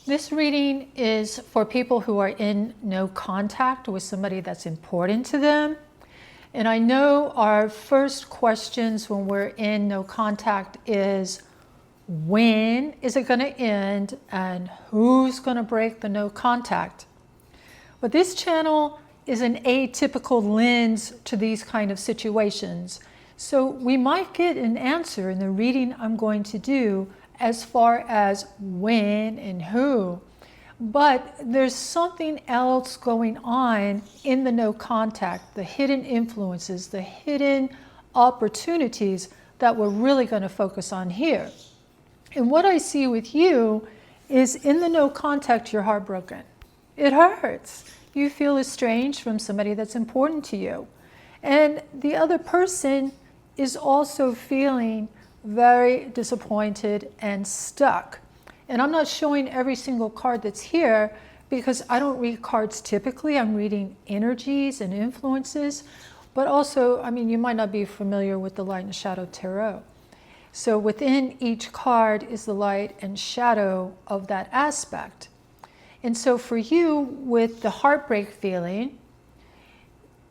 This reading is for people who are in no contact with somebody that's important to them. And I know our first questions when we're in no contact is, when is it going to end and who's going to break the no contact? But this channel is an atypical lens to these kind of situations. So we might get an answer in the reading I'm going to do as far as when and who. But there's something else going on in the no contact, the hidden influences, the hidden opportunities that we're really going to focus on here. And what I see with you is in the no contact, you're heartbroken. It hurts. You feel estranged from somebody that's important to you. And the other person is also feeling very disappointed and stuck. And I'm not showing every single card that's here because I don't read cards typically. I'm reading energies and influences. But also, I mean, you might not be familiar with the light and shadow tarot. So within each card is the light and shadow of that aspect. And so for you, with the heartbreak feeling,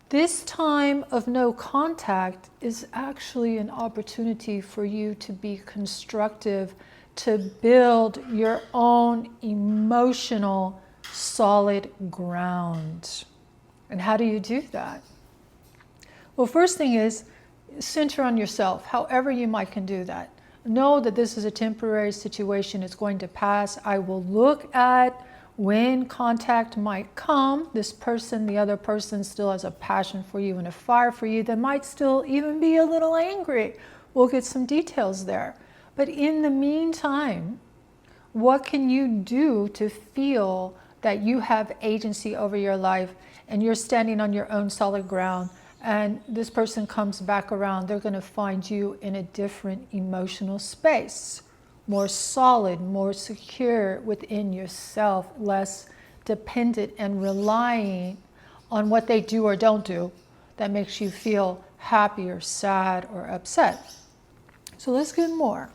this time of no contact is actually an opportunity for you to be constructive, to build your own emotional solid ground. And how do you do that? Well, first thing is center on yourself, however you might can do that. Know that this is a temporary situation. It's going to pass. I will look at when contact might come. This person, the other person, still has a passion for you and a fire for you. They might still even be a little angry. We'll get some details there. But in the meantime, what can you do to feel that you have agency over your life and you're standing on your own solid ground, and this person comes back around, they're going to find you in a different emotional space, more solid, more secure within yourself, less dependent and relying on what they do or don't do that makes you feel happy or sad or upset. So let's get more.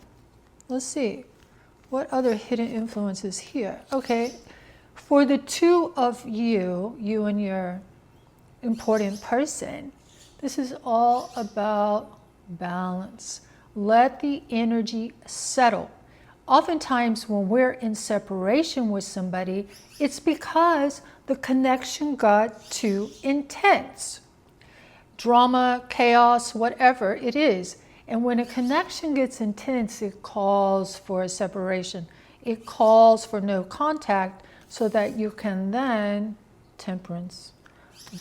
Let's see. What other hidden influences here? Okay, for the two of you, you and your important person, this is all about balance. Let the energy settle. Oftentimes when we're in separation with somebody, it's because the connection got too intense. Drama, chaos, whatever it is. And when a connection gets intense, it calls for a separation. It calls for no contact so that you can then temperance,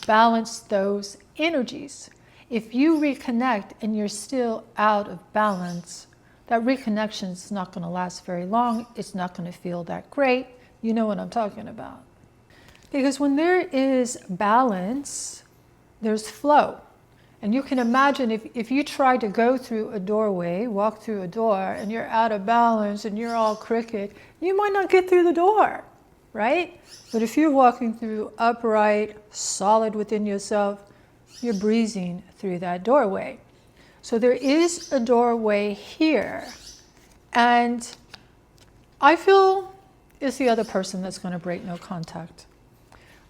balance those energies. If you reconnect and you're still out of balance, that reconnection is not going to last very long. It's not going to feel that great. You know what I'm talking about. Because when there is balance, there's flow. And you can imagine if you try to go through a doorway, walk through a door, and you're out of balance and you're all crooked, you might not get through the door, right? But if you're walking through upright, solid within yourself, you're breezing through that doorway. So there is a doorway here. And I feel it's the other person that's going to break no contact.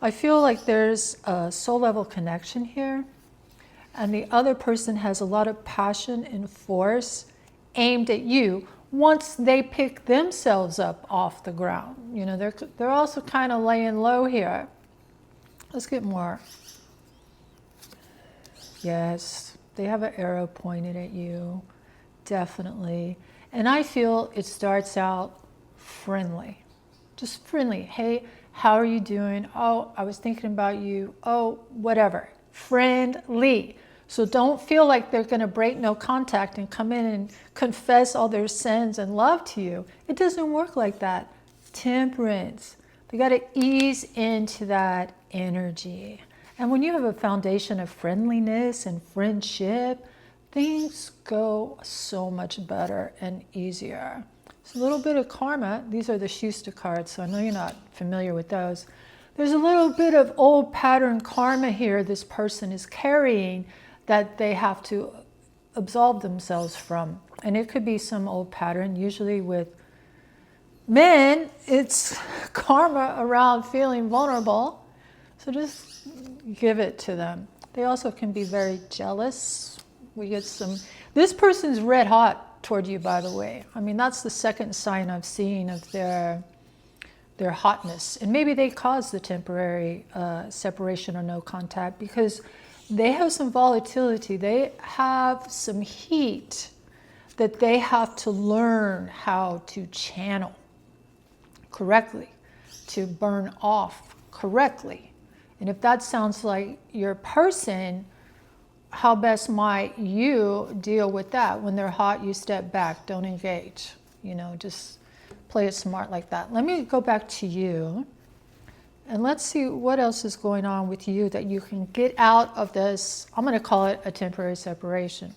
I feel like there's a soul level connection here. And the other person has a lot of passion and force aimed at you once they pick themselves up off the ground. You know, they're also kind of laying low here. Let's get more. Yes, they have an arrow pointed at you, definitely. And I feel it starts out friendly, just friendly. Hey, how are you doing? Oh, I was thinking about you. Oh, whatever. Friendly. So don't feel like they're going to break no contact and come in and confess all their sins and love to you. It doesn't work like that. Temperance. They got to ease into that energy. And when you have a foundation of friendliness and friendship, things go so much better and easier. It's a little bit of karma. These are the Schuster cards, so I know you're not familiar with those. There's a little bit of old pattern karma here this person is carrying that they have to absolve themselves from. And it could be some old pattern, usually with Men, it's karma around feeling vulnerable. So just give it to them. They also can be very jealous. We get some, this person's red hot toward you, by the way. I mean, that's the second sign I've seen of their hotness. And maybe they caused the temporary separation or no contact because they have some volatility. They have some heat that they have to learn how to channel correctly, to burn off correctly. And if that sounds like your person, how best might you deal with that? When they're hot, you step back, don't engage. You know, just play it smart like that. Let me go back to you and let's see what else is going on with you that you can get out of this. I'm going to call it a temporary separation.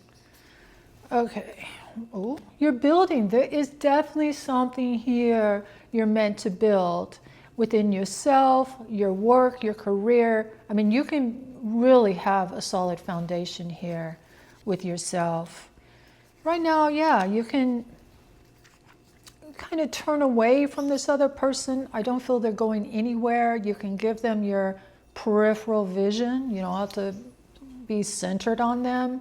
Okay. Oh, you're building. There is definitely something here you're meant to build within yourself, your work, your career. I mean, you can really have a solid foundation here with yourself. Right now, yeah, you can kind of turn away from this other person. I don't feel they're going anywhere. You can give them your peripheral vision. You don't have to be centered on them.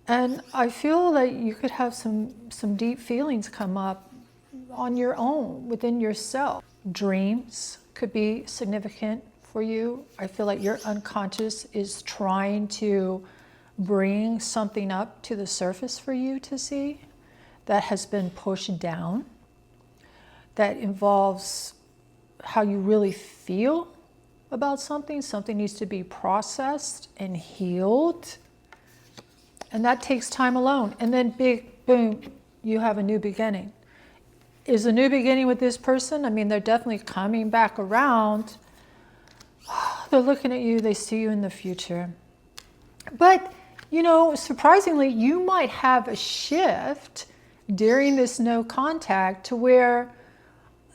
And I feel that you could have some deep feelings come up on your own, within yourself. Dreams could be significant for you. I feel like your unconscious is trying to bring something up to the surface for you to see that has been pushed down, that involves how you really feel about something. Something needs to be processed and healed. And that takes time alone. And then big, boom, you have a new beginning. Is a new beginning with this person? I mean, they're definitely coming back around. They're looking at you, they see you in the future. But, you know, surprisingly, you might have a shift during this no contact to where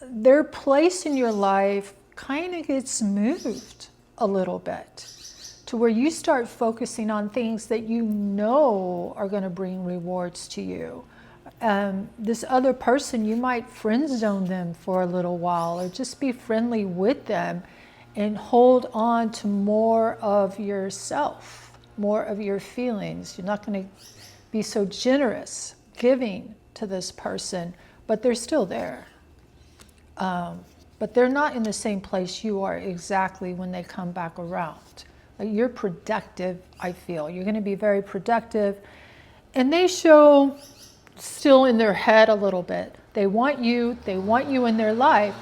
their place in your life kind of gets moved a little bit, to where you start focusing on things that you know are going to bring rewards to you. This other person, you might friend zone them for a little while or just be friendly with them and hold on to more of yourself, more of your feelings. You're not going to be so generous giving to this person, but they're still there. But they're not in the same place you are exactly when they come back around. Like, you're productive, I feel. You're going to be very productive. And they show still in their head a little bit. They want you in their life,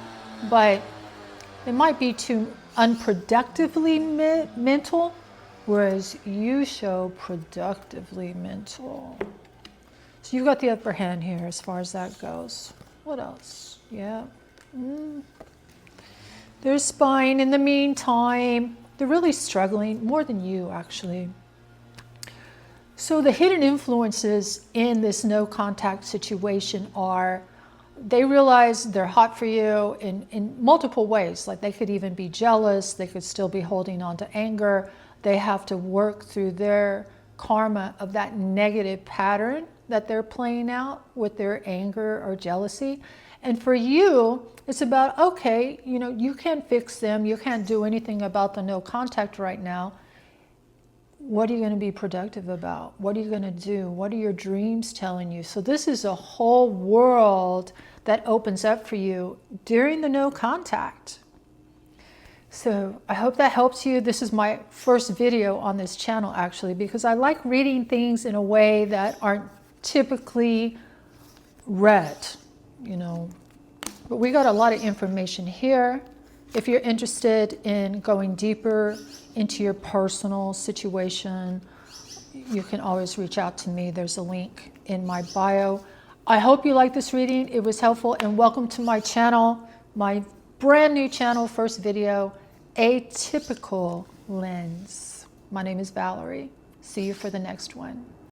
but they might be too unproductively mental, whereas you show productively mental. So you've got the upper hand here as far as that goes. What else? Yeah. They're spying in the meantime. They're really struggling, more than you, actually. So the hidden influences in this no contact situation are, they realize they're hot for you in multiple ways. Like, they could even be jealous. They could still be holding on to anger. They have to work through their karma of that negative pattern that they're playing out with their anger or jealousy. And for you, it's about, okay, you know, you can't fix them. You can't do anything about the no contact right now. What are you going to be productive about? What are you going to do? What are your dreams telling you? So this is a whole world that opens up for you during the no contact. So I hope that helps you. This is my first video on this channel, actually, because I like reading things in a way that aren't typically read, you know. But we got a lot of information here. If you're interested in going deeper into your personal situation, you can always reach out to me. There's a link in my bio. I hope you like this reading. It was helpful, and welcome to my channel, my brand new channel, first video, Atypical Lens. My name is Valerie. See you for the next one.